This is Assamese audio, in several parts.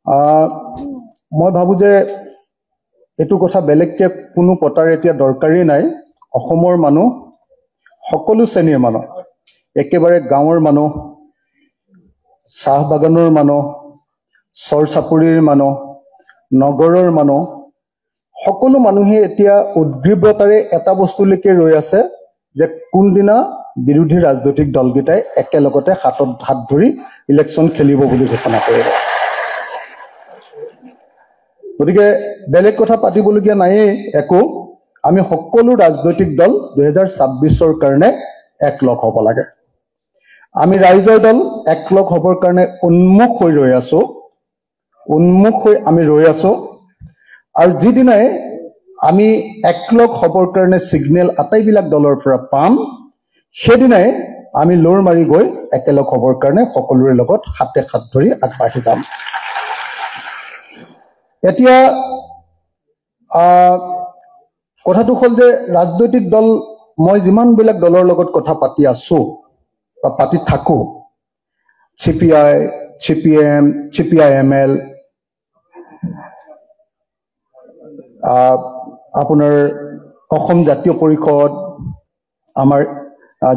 মই ভাবো যে এটো কথা বেলেগকে কোনো পতাৰ এতিয়া দৰকাৰী নাই। অসমৰ মানুহ সকলো শ্ৰেণীৰ মানুহ, একেবাৰে গাঁৱৰ মানুহ, চাহ বাগানৰ মানুহ, চৰ চাপৰিৰ মানুহ, নগৰৰ মানুহ, সকলো মানুহে এতিয়া উদ্গ্ৰীৱতাৰে এটা বস্তুলৈকে ৰৈ আছে যে কোনদিনা বিৰোধী ৰাজনৈতিক দলকেইটাই একেলগতে হাতত হাত ধৰি ইলেকশ্যন খেলিব বুলি ঘোষণা কৰিব। গতিকে বেলেগ কথা পাতিবলগীয়া নাইয়ে একো। আমি সকলো ৰাজনৈতিক দল 2026ৰ কাৰণে একলগ হ'ব লাগে। আমি ৰাইজৰ দল একলগ হ'বৰ কাৰণে উন্মুখ হৈ ৰৈ আছো, আমি ৰৈ আছো। আৰু যিদিনাই আমি একলগ হ'বৰ কাৰণে সিগনেল আটাইবিলাক দলৰ পৰা পাম, সেইদিনাই আমি লোৰ মাৰি গৈ একেলগ হ'বৰ কাৰণে সকলোৰে লগত হাতে হাত ধৰি আগবাঢ়ি যাম। এতিয়া কথাটো হ'ল যে ৰাজনৈতিক দল, মই যিমানবিলাক দলৰ লগত কথা পাতি আছো বা পাতি থাকো, CPI, CPM, CPIML, আপোনাৰ অসম জাতীয় পৰিষদ, আমাৰ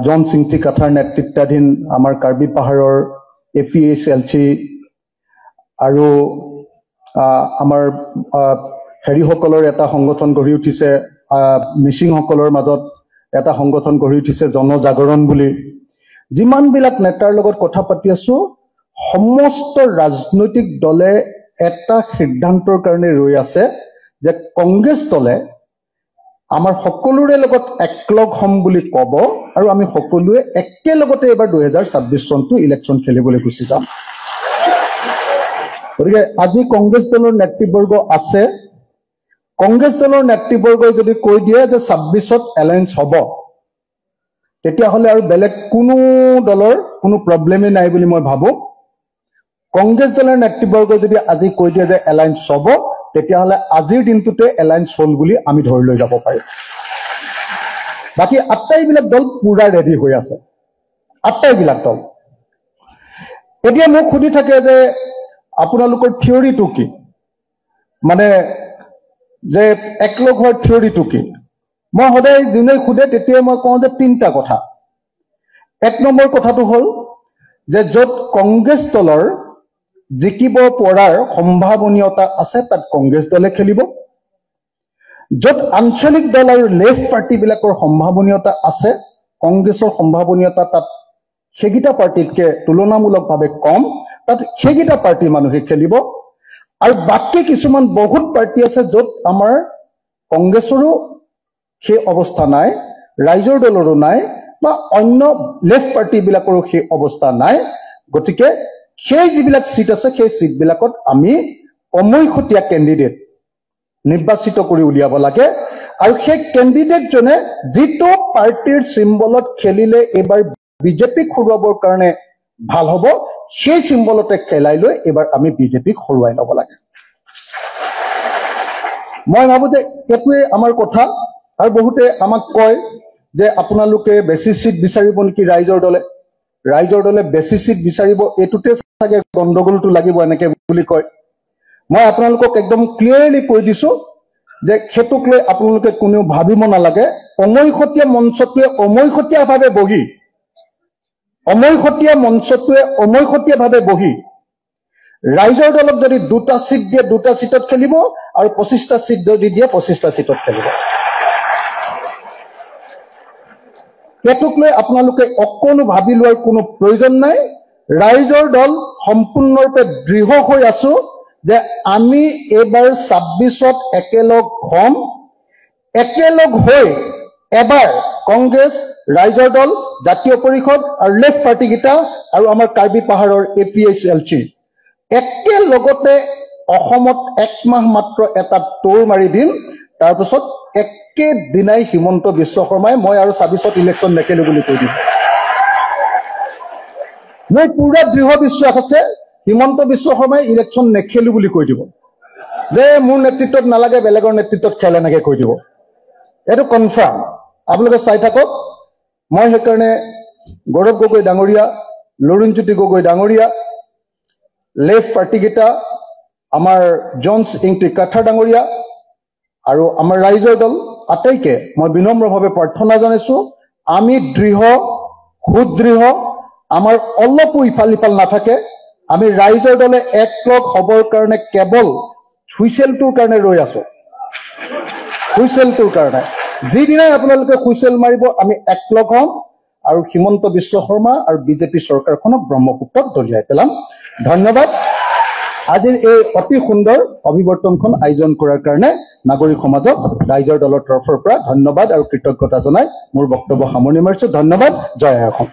জন সিংটি কাথাৰ নেতৃত্বাধীন আমাৰ কাৰ্বি পাহাৰৰ APHLC, আৰু আমাৰ হেৰিসকলৰ এটা সংগঠন গঢ়ি উঠিছে, মিচিংসকলৰ মাজত এটা সংগঠন গঢ়ি উঠিছে জনজাগৰণ বুলি। যিমানবিলাক নেতাৰ লগত কথা পাতি আছো, সমস্ত ৰাজনৈতিক দলে এটা সিদ্ধান্তৰ কাৰণে ৰৈ আছে যে কংগ্ৰেছ দলে আমাৰ সকলোৰে লগত একলগ হ'ম বুলি ক'ব, আৰু আমি সকলোৱে একেলগতে এবাৰ 2026 চনটো ইলেকশ্যন খেলিবলৈ গুচি যাম। গতিকে আজি কংগ্ৰেছ দলৰ নেতৃবৰ্গ আছে, কংগ্ৰেছ দলৰ নেতৃবৰ্গই যদি কৈ দিয়ে যে 26ত এলায়েন্স হ'ব, তেতিয়াহ'লে আৰু বেলেগ কোনো দলৰ কোনো প্ৰব্লেমেই নাই বুলি মই ভাবো। কংগ্ৰেছ দলৰ নেতৃবৰ্গই যদি আজি কৈ দিয়ে যে এলায়েন্স হ'ব, তেতিয়াহ'লে আজিৰ দিনটোতে এলায়েন্স হ'ল বুলি আমি ধৰি লৈ যাব পাৰিম। বাকী আটাইবিলাক দল পুৰা ৰেডি হৈ আছে, আটাইবিলাক দল। এতিয়া মোক সুধি থাকে যে আপোনালোকৰ থিয়ৰিটো কি, মানে যে একলগ হোৱাৰ থিয়ৰিটো কি। মই সদায় যোনে সোধে তেতিয়াই মই কওঁ যে 3টা কথা। 1 নম্বৰ কথাটো হ'ল যে য'ত কংগ্ৰেছ দলৰ জিকিব পৰাৰ সম্ভাৱনীয়তা আছে তাত কংগ্ৰেছ দলে খেলিব, য'ত আঞ্চলিক দল আৰু লেফ্ট পাৰ্টিবিলাকৰ সম্ভাৱনীয়তা আছে, কংগ্ৰেছৰ সম্ভাৱনীয়তা তাত সেইকেইটা পাৰ্টিতকে তুলনামূলকভাৱে কম, তাত সেইকেইটা পাৰ্টিৰ মানুহে খেলিব। আৰু বাকী কিছুমান বহুত পাৰ্টি আছে য'ত আমাৰ কংগ্ৰেছৰো সেই অৱস্থা নাই, ৰাইজৰ দলৰো নাই, বা অন্য লেফ্ট পাৰ্টিবিলাকৰো সেই অৱস্থা নাই। গতিকে সেই যিবিলাক সিট আছে সেই সিটবিলাকত আমি অমৈখতীয়া কেণ্ডিডেট নিৰ্বাচিত কৰি উলিয়াব লাগে, আৰু সেই কেণ্ডিডেটজনে যিটো পাৰ্টিৰ চিম্বলত খেলিলে এইবাৰ বিজেপিক হৰুৱাবৰ কাৰণে ভাল হ'ব, সেই চিম্বলতে খেলাই লৈ এইবাৰ আমি বিজেপিক হৰুৱাই ল'ব লাগে। মই ভাবো যে এইটোৱে আমাৰ কথা। আৰু বহুতে আমাক কয় যে আপোনালোকে বেছি সিট বিচাৰিব নেকি ৰাইজৰ দলে বেছি সিট বিচাৰিব, এইটোতে চাগে গণ্ডগোলটো লাগিব এনেকে বুলি কয়। মই আপোনালোকক একদম ক্লিয়াৰলি কৈ দিছো যে সেইটোক লৈ আপোনালোকে কোনেও ভাবিব নালাগে। অমৈখতীয়া মঞ্চটোৱে অমৈখতীয়াভাৱে বহি ৰাইজৰ দলক যদি 2টা সিট দিয়ে 2টা সিটত খেলিব, আৰু 25টা সিট যদি দিয়ে 25টা সিটত খেলিব। এইটোক লৈ আপোনালোকে অকণো ভাবি লোৱাৰ কোনো প্ৰয়োজন নাই। ৰাইজৰ দল সম্পূৰ্ণৰূপে দৃঢ় হৈ আছো যে আমি এইবাৰ 26ত একেলগ হ'ম, একেলগ হৈ এবাৰ কংগ্ৰেছ, ৰাইজৰ দল, জাতীয় পৰিষদ আৰু লেফ্ট পাৰ্টিকেইটা আৰু আমাৰ কাৰ্বি পাহাৰৰ APHLC একেলগতে অসমত 1 মাহ মাত্ৰ এটা তোৰ মাৰি দিম। তাৰপিছত একেদিনাই হিমন্ত বিশ্ব শৰ্মাই মই আৰু 26ত ইলেকশ্যন নেখেলো বুলি কৈ দিব। মোৰ পুৰা দৃঢ় বিশ্বাস আছে হিমন্ত বিশ্ব শৰ্মাই ইলেকশ্যন নেখেলো বুলি কৈ দিব, যে মোৰ নেতৃত্বত নালাগে বেলেগৰ নেতৃত্বত খেল, এনেকে কৈ দিব। এইটো কনফাৰ্ম, আপোনালোকে চাই থাকক। মই সেইকাৰণে গৌৰৱ গগৈ ডাঙৰীয়া, লৰুণজ্যোতি গগৈ ডাঙৰীয়া, লেফ্ট পাৰ্টিকেইটা আমাৰ জনছ ইংটিকাথাৰ ডাঙৰীয়া আৰু আমাৰ ৰাইজৰ দল আটাইকে মই বিনম্ৰভাৱে প্ৰাৰ্থনা জনাইছো আমি দৃঢ় সুদৃঢ় আমাৰ অলপো ইফাল সিফাল নাথাকে আমি ৰাইজৰ দলে একলগ হবৰ কাৰণে কেৱল হুইচেলটোৰ কাৰণে ৰৈ আছো হুইচেলটোৰ কাৰণে যিদিনাই আপোনালোকে হুইচেল মাৰিব আমি একলগ হ'ম আৰু হিমন্ত বিশ্ব শৰ্মা আৰু বিজেপি চৰকাৰখনক ব্ৰহ্মপুত্ৰত দলিয়াই পেলাম ধন্যবাদ আজিৰ এই অতি সুন্দৰ অভিৱৰ্তনখন আয়োজন কৰাৰ কাৰণে নাগৰিক সমাজক ৰাইজৰ দলৰ তৰফৰ পৰা ধন্যবাদ আৰু কৃতজ্ঞতা জনাই মোৰ বক্তব্য সামৰণি মাৰিছো ধন্যবাদ জয় অসম